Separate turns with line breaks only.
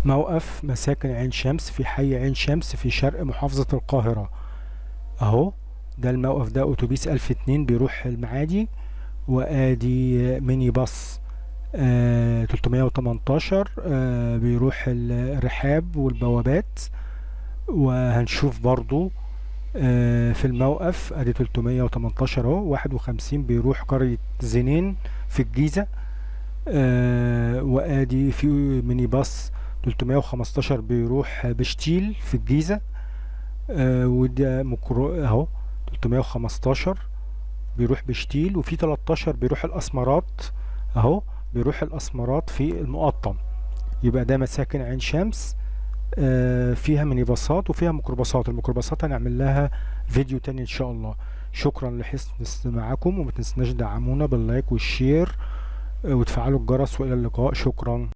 موقف مساكن عين شمس في حي عين شمس في شرق محافظة القاهرة اهو. ده الموقف ده اتوبيس 1002 بيروح المعادي، وادي ميني باص 318 بيروح الرحاب والبوابات. وهنشوف برضو في الموقف ادي 318 اهو. 51 بيروح قرية زنين في الجيزة، وادي في ميني باص 315 بيروح بشتيل في الجيزة. وده ميكرو اهو 315 بيروح بشتيل، وفي 13 بيروح الاسمرات اهو، بيروح الاسمرات في المقطم. يبقى ده مساكن عين شمس فيها ميني باصات وفيها ميكروباصات. الميكروباصات هنعمل لها فيديو تاني ان شاء الله. شكرا لحسن استماعكم، وما تنسناش دعمونا باللايك والشير وتفعلوا الجرس، والى اللقاء. شكرا.